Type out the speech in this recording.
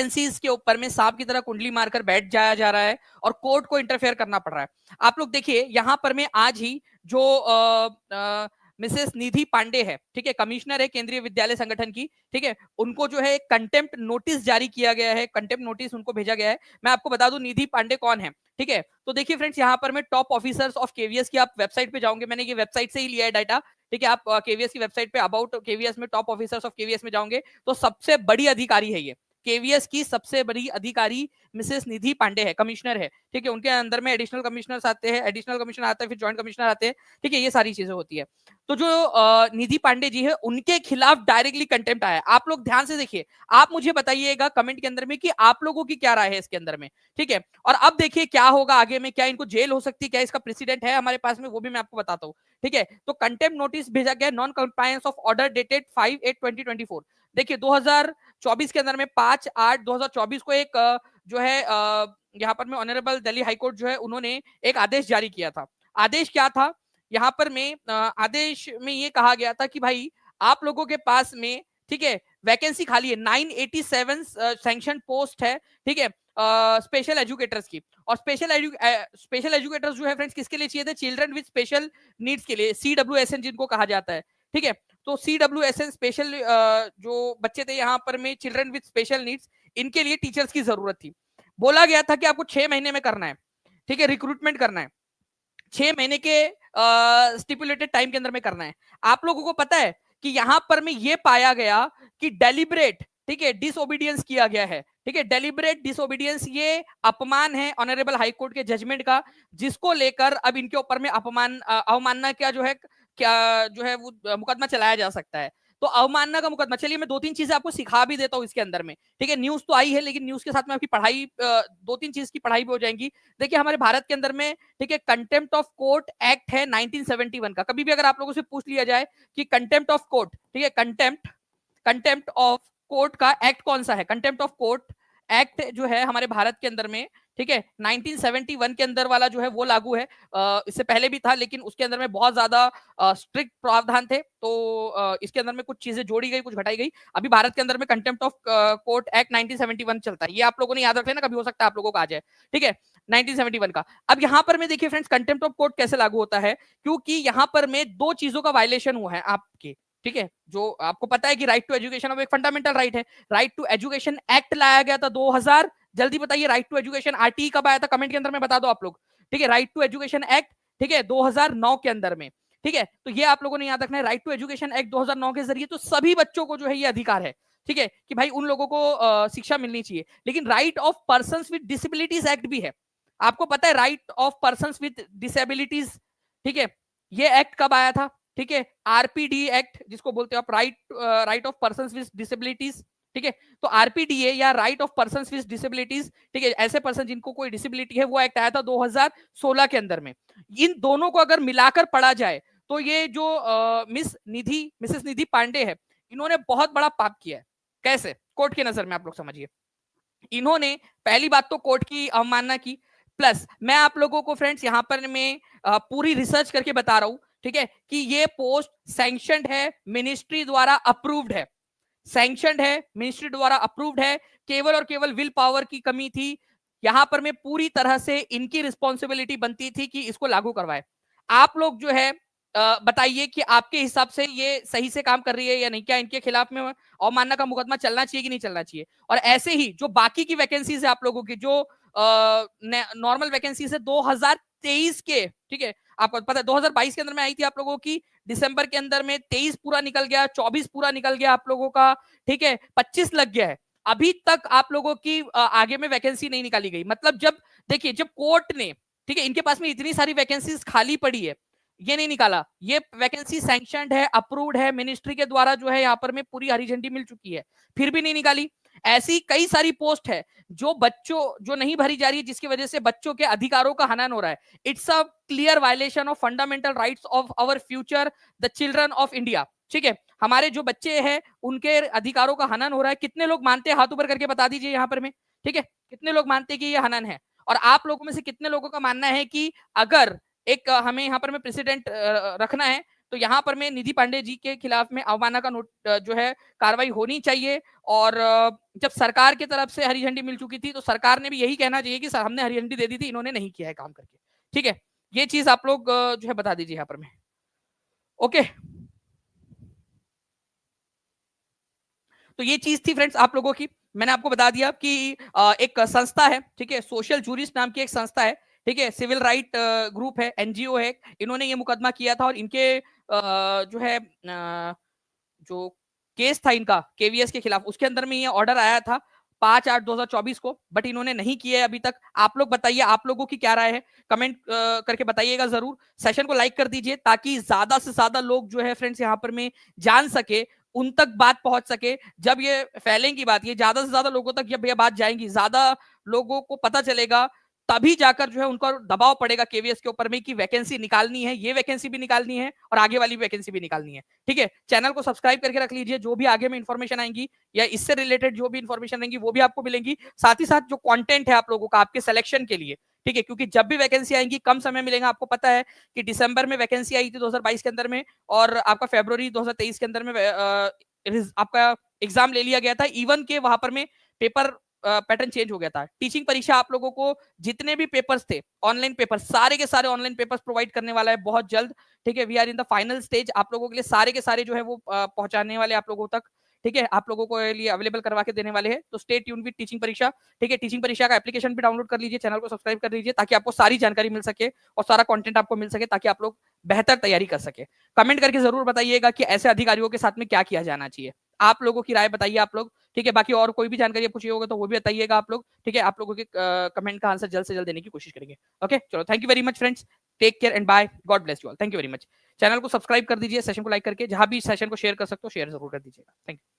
Vacancies के ऊपर में सांप की तरह कुंडली मारकर बैठ जाया जा रहा है और कोर्ट को इंटरफेयर करना पड़ रहा है। आप लोग देखिए यहां पर में आज ही जो मिसेस निधि पांडे है, ठीक है, कमिश्नर है केंद्रीय विद्यालय संगठन की, ठीक है, उनको जो है कंटेम्प्ट नोटिस जारी किया गया है, कंटेम्प्ट नोटिस उनको भेजा गया है। मैं आपको बता दूं निधि पांडे कौन है, ठीक है। तो देखिए फ्रेंड्स यहाँ पर मैं टॉप ऑफिसर्स ऑफ केवीएस की आप वेबसाइट पे जाओगे, मैंने ये वेबसाइट से ही लिया है डाटा, ठीक है। आप केवीएस की वेबसाइट पे अबाउट केवीएस में टॉप ऑफिसर्स ऑफ केवीएस में जाओगे तो सबसे बड़ी अधिकारी है ये, केवीएस की सबसे बड़ी अधिकारी मिसेस निधि पांडे है, कमिश्नर है, ठीक है। उनके अंदर में एडिशनल कमिश्नर आते हैं, एडिशनल कमिश्नर आता है, फिर ज्वाइंट कमिश्नर आते हैं, ठीक है, ये सारी चीजें होती है। तो जो निधि पांडे जी है उनके खिलाफ डायरेक्टली कंटेम्प्ट आया। आप लोग ध्यान से देखिए, आप मुझे बताइएगा कमेंट के अंदर में कि आप लोगों की क्या राय है इसके अंदर में, ठीक है। और अब देखिए क्या होगा आगे में, क्या इनको जेल हो सकती है, क्या इसका प्रेसिडेंट है हमारे पास में, वो भी मैं आपको बताता हूँ, ठीक है। तो कंटेम्प्ट नोटिस भेजा गया, non compliance of order dated 5/8/2024। देखिए 2024 के अंदर में 5/8/2024 को एक जो है यहाँ पर में ऑनरेबल दिल्ली हाईकोर्ट जो है उन्होंने एक आदेश जारी किया था। आदेश क्या था यहाँ पर में, आदेश में ये कहा गया था कि भाई आप लोगों के पास में, ठीक है, वैकेंसी खाली है, 987 सैंक्शन पोस्ट है, ठीक है, स्पेशल एजुकेटर्स की। और स्पेशल एजुकेटर्स जो है फ्रेंड्स किसके लिए चाहिए थे, चिल्ड्रन विद स्पेशल नीड्स के लिए, CWSN जिनको कहा जाता है, ठीक है। तो CWSN स्पेशल जो बच्चे थे यहाँ पर में, चिल्ड्रन विद स्पेशल नीड्स, इनके लिए टीचर्स की जरूरत थी। बोला गया था कि आपको 6 महीने में करना है, ठीक है, रिक्रूटमेंट करना है, 6 महीने के स्टिपुलेटेड टाइम के अंदर में करना है। आप लोगों को पता है कि यहां पर में ये पाया गया कि डेलिब्रेट, ठीक है, डिसओबीडियंस किया गया है, ठीक है, डेलिब्रेट डिसओबीडियंस, ये अपमान है ऑनरेबल हाईकोर्ट के जजमेंट का, जिसको लेकर अब इनके ऊपर में अवमानना क्या जो है, क्या जो है वो मुकदमा चलाया जा सकता है। तो अवमानना का मुकदमा, चलिए मैं 2-3 चीजें आपको सिखा भी देता हूँ इसके अंदर में, ठीक है। न्यूज तो आई है लेकिन न्यूज के साथ में आपकी पढ़ाई 2-3 चीज की पढ़ाई भी हो जाएंगी। देखिए हमारे भारत के अंदर में, ठीक है, कंटेम्प्ट ऑफ कोर्ट एक्ट है 1971 का। कभी भी अगर आप लोगों से पूछ लिया जाए कि कंटेम्प्ट ऑफ कोर्ट, ठीक है, कंटेम्प्ट ऑफ कोर्ट का एक्ट कौन सा है, कंटेम्प्ट ऑफ कोर्ट एक्ट जो है हमारे भारत के अंदर में, ठीक है, 1971 के अंदर वाला जो है वो लागू है। इससे पहले भी था लेकिन उसके अंदर में बहुत ज्यादा स्ट्रिक्ट प्रावधान थे, तो इसके अंदर में कुछ चीजें जोड़ी गई, कुछ घटाई गई। अभी भारत के अंदर में कंटेम्प्ट ऑफ कोर्ट एक्ट 1971 चलता है, ये आप लोगों ने याद रख लेना, कभी हो सकता है आप लोगों को आ जाए, ठीक है, 1971 का। अब यहां पर में देखिए फ्रेंड्स कंटेम्प्ट ऑफ कोर्ट कैसे लागू होता है, क्योंकि यहां पर में 2 चीजों का वायलेशन हुआ है आपके, ठीक है। जो आपको पता है कि राइट टू एजुकेशन अब एक फंडामेंटल राइट है, राइट टू एजुकेशन एक्ट लाया गया था 2000, जल्दी बताइए राइट टू एजुकेशन आरटी कब आया था, कमेंट के अंदर में बता दो आप लोग, ठीक है। राइट टू एजुकेशन एक्ट, ठीक है, 2009 के अंदर में, ठीक है। तो ये आप लोगों ने याद रखना है, राइट टू एजुकेशन एक्ट 2009 के जरिए तो सभी बच्चों को जो है ये अधिकार है, ठीक है, कि भाई उन लोगों को शिक्षा मिलनी चाहिए। लेकिन right of person with disabilities act भी है, आपको पता है right of person with disabilities, ठीक है, ये एक्ट कब आया था, ठीक है, आरपीडी एक्ट जिसको बोलते हो आप, right of person with disabilities, ठीक है। तो आरपीडीए या right of person with disabilities, ठीक है, ऐसे पर्सन जिनको कोई डिसेबिलिटी है, वो एक्ट आया था 2016 के अंदर में। इन दोनों को अगर मिलाकर पढ़ा जाए तो ये जो मिसेस निधि पांडे है, इन्होंने बहुत बड़ा पाप किया है। कैसे, कोर्ट की नजर में आप लोग समझिए, इन्होंने पहली बात तो कोर्ट की अवमानना की, प्लस मैं आप लोगों को फ्रेंड्स यहां पर मैं पूरी रिसर्च करके बता रहा हूं, ठीक है, कि ये पोस्ट सैंक्शनड है, मिनिस्ट्री द्वारा अप्रूव्ड है, सैंक्शनड है, मिनिस्ट्री द्वारा अप्रूव्ड है, केवल और केवल विल पावर की कमी थी। यहां पर मैं पूरी तरह से इनकी रिस्पॉन्सिबिलिटी बनती थी कि इसको लागू करवाए। आप लोग जो है बताइए कि आपके हिसाब से ये सही से काम कर रही है या नहीं, क्या इनके खिलाफ में अवमानना का मुकदमा चलना चाहिए कि नहीं चलना चाहिए। और ऐसे ही जो बाकी की वैकेंसीज है आप लोगों की, जो नॉर्मल वैकेंसीज है 2023 के, ठीक है, आपको पता है 2022 के अंदर में आई थी आप लोगों की, दिसंबर के अंदर में 23 पूरा निकल गया, 24 पूरा निकल गया आप लोगों का, ठीक है, 25 लग गया है, अभी तक आप लोगों की आगे में वैकेंसी नहीं निकाली गई। मतलब जब देखिए जब कोर्ट ने, ठीक है, इनके पास में इतनी सारी वैकेंसीज खाली पड़ी है, ये नहीं निकाला, ये वैकेंसी सैंक्शनड है, अप्रूव्ड है, मिनिस्ट्री के द्वारा जो है यहाँ पर में पूरी हरी झंडी मिल चुकी है, फिर भी नहीं निकाली। ऐसी कई सारी पोस्ट है जो बच्चों जो नहीं भरी जा रही है, जिसकी वजह से बच्चों के अधिकारों का हनन हो रहा है। It's a clear violation of fundamental rights of our future, the children of India, ठीक है। हमारे जो बच्चे हैं उनके अधिकारों का हनन हो रहा है। कितने लोग मानते हैं, हाथ ऊपर करके बता दीजिए यहाँ पर में, ठीक है, कितने लोग मानते हैं कि ये हनन है। और आप लोगों में से कितने लोगों का मानना है कि अगर एक हमें यहाँ पर में प्रेसिडेंट रखना है तो यहाँ पर में निधि पांडे जी के खिलाफ में अवमानना का जो है कार्रवाई होनी चाहिए। और जब सरकार की तरफ से हरी झंडी मिल चुकी थी तो सरकार ने भी यही कहना चाहिए कि सर हमने हरी झंडी दे दी थी, इन्होंने नहीं किया है काम करके। ठीक है, ये चीज आप लोग जो है बता दीजिए यहाँ पर में। ओके, तो ये चीज थी फ्रेंड्स आप लोगों की। मैंने आपको बता दिया कि एक संस्था है, ठीक है, सोशल जूरिस्ट नाम की एक संस्था है, ठीक है, सिविल राइट ग्रुप है, एनजीओ है, इन्होंने ये मुकदमा किया था। और इनके जो है जो केस था इनका केवीएस के खिलाफ, उसके अंदर में ये ऑर्डर आया था 5/8/2024 को, बट इन्होंने नहीं किया है अभी तक। आप लोग बताइए, आप लोगों की क्या राय है, कमेंट करके बताइएगा जरूर। सेशन को लाइक कर दीजिए ताकि ज्यादा से ज्यादा लोग जो है फ्रेंड्स यहाँ पर में जान सके, उन तक बात पहुंच सके। जब ये फैलेंगी बात, ये ज्यादा से ज्यादा लोगों तक जब ये बात जाएंगी, ज्यादा लोगों को पता चलेगा, तभी जाकर जो है उनका दबाव पड़ेगा केवीएस के ऊपर में कि वैकेंसी निकालनी है, ये वैकेंसी भी निकालनी है और आगे वाली वैकेंसी भी निकालनी है। ठीक है, चैनल को सब्सक्राइब करके रख लीजिए, जो भी आगे में इंफॉर्मेशन आएंगी या इससे रिलेटेड जो भी इंफॉर्मेशन आएंगी वो भी आपको मिलेंगी। साथ ही साथ जो कंटेंट है आप लोगों का आपके सिलेक्शन के लिए, ठीक है, क्योंकि जब भी वैकेंसी आएंगी कम समय मिलेगा। आपको पता है कि दिसंबर में वैकेंसी आई थी 2022 के अंदर में, और आपका फरवरी 2023 के अंदर में आपका एग्जाम ले लिया गया था। इवन के वहां पर में पेपर पैटर्न चेंज हो गया था। टीचिंग परीक्षा आप लोगों को जितने भी पेपर्स थे, ऑनलाइन पेपर, सारे के सारे ऑनलाइन पेपर्स प्रोवाइड करने वाला है बहुत जल्द। ठीक है, we are in the final stage, आप लोगों के लिए सारे के सारे जो है वो पहुंचाने वाले आप लोगों तक। ठीक है, आप लोगों को लिए अवेलेबल करवा के देने वाले हैं, तो स्टे ट्यून विद टीचिंग परीक्षा। ठीक है, टीचिंग परीक्षा का एप्लीकेशन भी डाउनलोड कर लीजिए, चैनल को सब्सक्राइब कर लीजिए ताकि आपको सारी जानकारी मिल सके और सारा कंटेंट आपको मिल सके, ताकि आप लोग बेहतर तैयारी कर सके। कमेंट करके जरूर बताइएगा कि ऐसे अधिकारियों के साथ में क्या किया जाना चाहिए। आप लोगों की राय बताइए आप लोग। ठीक है, बाकी और कोई भी जानकारी आपको चाहिए होगा तो वो भी बताइएगा आप लोग। ठीक है, आप लोगों के कमेंट का आंसर जल्द से जल्द देने की कोशिश करेंगे। ओके, चलो, thank you very much friends, take care and bye, God bless you all, thank you very much. Channel को सब्सक्राइब कर दीजिए, सेशन को लाइक करके, जहां भी सेशन को शेयर कर सकते हो शेयर जरूर कर दीजिएगा। Thank you.